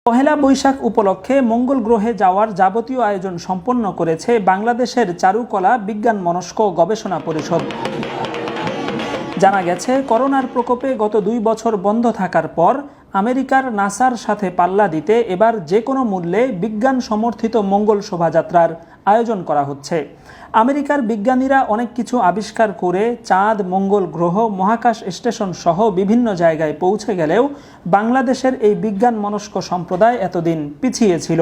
পহেলা বৈশাখ উপলক্ষে মঙ্গল গ্রহে যাওয়ার যাবতীয় আয়োজন সম্পন্ন করেছে বাংলাদেশের চারুকলা বিজ্ঞান মনস্ক গবেষণা পরিষদ। জানা গেছে, করোনার প্রকোপে গত 2 বছর বন্ধ থাকার পর আমেরিকার নাসার সাথে পাল্লা দিতে এবার যে কোনো মূল্যে বিজ্ঞান সমর্থিত মঙ্গল শোভাযাত্রার আয়োজন করা হচ্ছে। আমেরিকার বিজ্ঞানীরা অনেক কিছু আবিষ্কার করে চাঁদ, মঙ্গল গ্রহ, মহাকাশ স্টেশন সহ বিভিন্ন জায়গায় পৌঁছে গেলেও বাংলাদেশের এই বিজ্ঞান মনস্ক সম্প্রদায় এতদিন পিছিয়ে ছিল।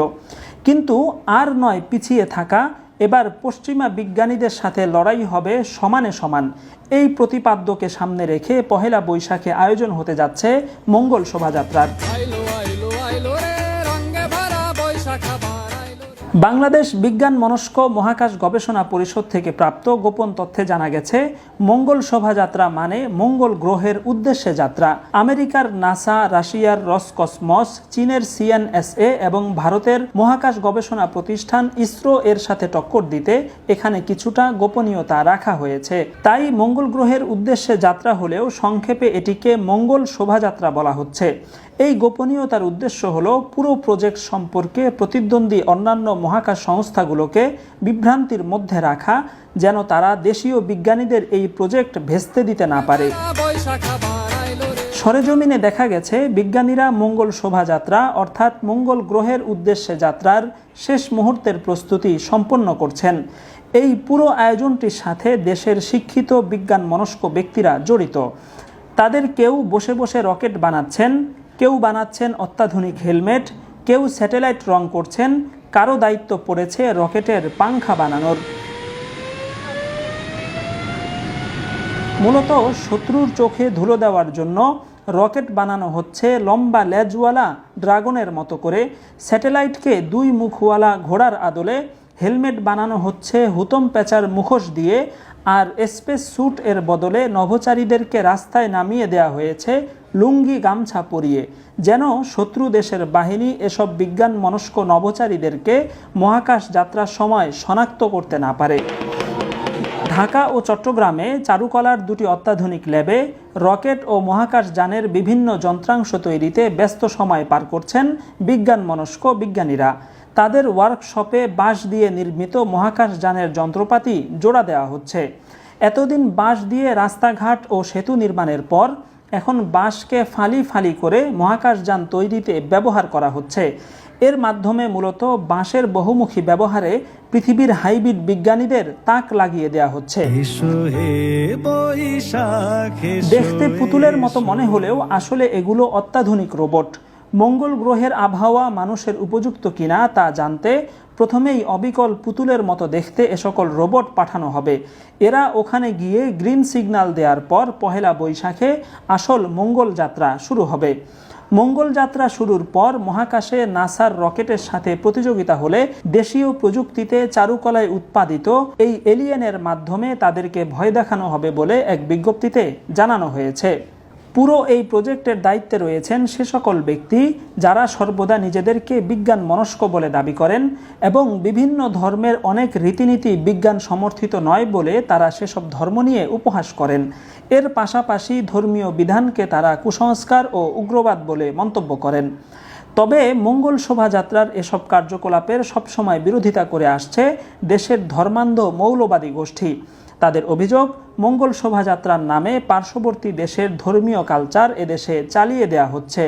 কিন্তু আর নয় পিছিয়ে থাকা, এবার পশ্চিমা বিজ্ঞানীদের সাথে লড়াই হবে সমানে সমান। এই প্রতিপাদ্যকে সামনে রেখে পহেলা বৈশাখে আয়োজন হতে যাচ্ছে মঙ্গল শোভাযাত্রার। বাংলাদেশ বিজ্ঞান মনস্ক মহাকাশ গবেষণা পরিষদ থেকে প্রাপ্ত গোপন তথ্যে জানা গেছে, মঙ্গল শোভাযাত্রা মানে মঙ্গল গ্রহের উদ্দেশ্যে যাত্রা। আমেরিকার নাসা, রাশিয়ার রসকসমস, চীনের সিএনএসএ এবং ভারতের মহাকাশ গবেষণা প্রতিষ্ঠান ইসরো এর সাথে টক্কর দিতে এখানে কিছুটা গোপনীয়তা রাখা হয়েছে। তাই মঙ্গল গ্রহের উদ্দেশ্যে যাত্রা হলেও সংক্ষেপে এটিকে মঙ্গল শোভাযাত্রা বলা হচ্ছে। এই গোপনীয়তার উদ্দেশ্য হলো পুরো প্রজেক্ট সম্পর্কে প্রতিদ্বন্দ্বী অন্যান্য মহাকাশ সংস্থাগুলোকে বিভ্রান্তির মধ্যে রাখা, যেন তারা দেশীয় বিজ্ঞানীদের এই প্রজেক্ট ভেস্তে দিতে না পারে। সরেজমিনে দেখা গেছে, বিজ্ঞানীরা মঙ্গল শোভাযাত্রা অর্থাৎ মঙ্গল গ্রহের উদ্দেশ্যে যাত্রার শেষ মুহূর্তের প্রস্তুতি সম্পন্ন করছেন। এই পুরো আয়োজনটির সাথে দেশের শিক্ষিত বিজ্ঞান মনস্ক ব্যক্তিরা জড়িত। তাদের কেউ বসে বসে রকেট বানাচ্ছেন, কেউ বানাচ্ছেন অত্যাধুনিক হেলমেট, কেউ স্যাটেলাইট রং করছেন, কারো দায়িত্ব পড়েছে রকেটের পাংখা বানানোর। মূলত শত্রুর চোখে ধুলো দেওয়ার জন্য রকেট বানানো হচ্ছে লম্বা লেজওয়ালা ড্রাগনের মতো করে, স্যাটেলাইটকে 2 মুখওয়ালা ঘোড়ার আদলে, হেলমেট বানানো হচ্ছে হুতম পেঁচার মুখোশ দিয়ে, আর স্পেস স্যুট এর বদলে নভোচারীদেরকে রাস্তায় নামিয়ে দেওয়া হয়েছে লুঙ্গি গামছা পরিয়ে, যেন শত্রু দেশের বাহিনী এসব বিজ্ঞান মনস্ক নভোচারীদেরকে মহাকাশ যাত্রার সময় শনাক্ত করতে না পারে। ঢাকা ও চট্টগ্রামে চারুকলার 2টি অত্যাধুনিক ল্যাবে রকেট ও মহাকাশ যানের বিভিন্ন যন্ত্রাংশ তৈরিতে ব্যস্ত সময় পার করছেন বিজ্ঞান মনস্ক বিজ্ঞানীরা। তাদের ওয়ার্কশপে বাঁশ দিয়ে নির্মিত মহাকাশ যানের যন্ত্রপাতি জোড়া দেওয়া হচ্ছে। এতদিন বাঁশ দিয়ে রাস্তাঘাট ও সেতু নির্মাণের পর এখন বাঁশকে ফালি ফালি করে মহাকাশ যান তৈরিতে ব্যবহার করা হচ্ছে। এর মাধ্যমে মূলত বাঁশের বহুমুখী ব্যবহারে পৃথিবীর হাইব্রিড বিজ্ঞানীদের তাক লাগিয়ে দেওয়া হচ্ছে। দেখতে পুতুলের মতো মনে হলেও আসলে এগুলো অত্যাধুনিক রোবট। মঙ্গল গ্রহের আবহাওয়া মানুষের উপযুক্ত কিনা তা জানতে প্রথমেই অবিকল পুতুলের মতো দেখতে এ সকল রোবট পাঠানো হবে। এরা ওখানে গিয়ে গ্রিন সিগন্যাল দেওয়ার পর পহেলা বৈশাখে আসল মঙ্গল যাত্রা শুরু হবে। মঙ্গল যাত্রা শুরুর পর মহাকাশে নাসার রকেটের সাথে প্রতিযোগিতা হলে দেশীয় প্রযুক্তিতে চারুকলায় উৎপাদিত এই এলিয়েনের মাধ্যমে তাদেরকে ভয় দেখানো হবে বলে এক বিজ্ঞপ্তিতে জানানো হয়েছে। পুরো এই প্রজেক্টের দায়িত্বে রয়েছেন সে সকল ব্যক্তি যারা সর্বদা নিজেদেরকে বিজ্ঞান মনস্ক বলে দাবি করেন এবং বিভিন্ন ধর্মের অনেক রীতিনীতি বিজ্ঞান সমর্থিত নয় বলে তারা সেসব ধর্ম নিয়ে উপহাস করেন। এর পাশাপাশি ধর্মীয় বিধানকে তারা কুসংস্কার ও উগ্রবাদ বলে মন্তব্য করেন। তবে মঙ্গল শোভাযাত্রার এসব কার্যকলাপের সবসময় বিরোধিতা করে আসছে দেশের ধর্মান্ধ মৌলবাদী গোষ্ঠী। তাদের অভিযোগ, মঙ্গল শোভাযাত্রার নামে পার্শ্ববর্তী দেশের ধর্মীয় কালচার এদেশে চালিয়ে দেওয়া হচ্ছে।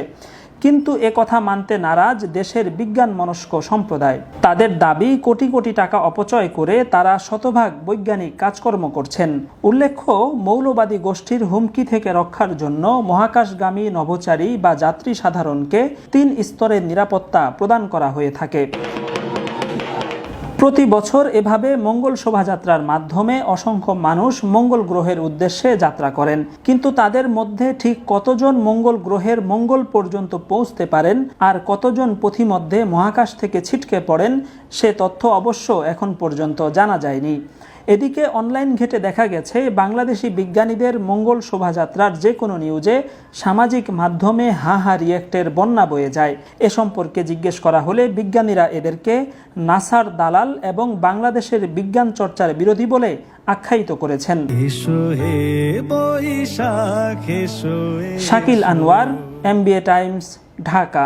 কিন্তু একথা মানতে নারাজ দেশের বিজ্ঞান মনস্ক সম্প্রদায়। তাদের দাবি, কোটি কোটি টাকা অপচয় করে তারা শতভাগ বৈজ্ঞানিক কাজকর্ম করছেন। উল্লেখ্য, মৌলবাদী গোষ্ঠীর হুমকি থেকে রক্ষার জন্য মহাকাশগামী নভোচারী বা যাত্রী সাধারণকে 3 স্তরের নিরাপত্তা প্রদান করা হয়ে থাকে। প্রতি বছর এভাবে মঙ্গল শোভাযাত্রার মাধ্যমে অসংখ্য মানুষ মঙ্গল গ্রহের উদ্দেশ্যে যাত্রা করেন। কিন্তু তাদের মধ্যে ঠিক কতজন মঙ্গল গ্রহের মঙ্গল পর্যন্ত পৌঁছতে পারেন আর কতজন পথিমধ্যে মহাকাশ থেকে ছিটকে পড়েন, সে তথ্য অবশ্য এখন পর্যন্ত জানা যায়নি। এদিকে অনলাইন ঘেটে দেখা গেছে, বাংলাদেশি বিজ্ঞানীদের মঙ্গল শোভাযাত্রার যে কোনো নিউজে সামাজিক মাধ্যমে হা রিয়েক্টের বন্যা বয়ে যায়। এ সম্পর্কে জিজ্ঞেস করা হলে বিজ্ঞানীরা এদেরকে নাসার দালাল এবং বাংলাদেশের বিজ্ঞান চর্চার বিরোধী বলে আখ্যায়িত করেছেন। Shakil Anwar, MBA Times, Dhaka.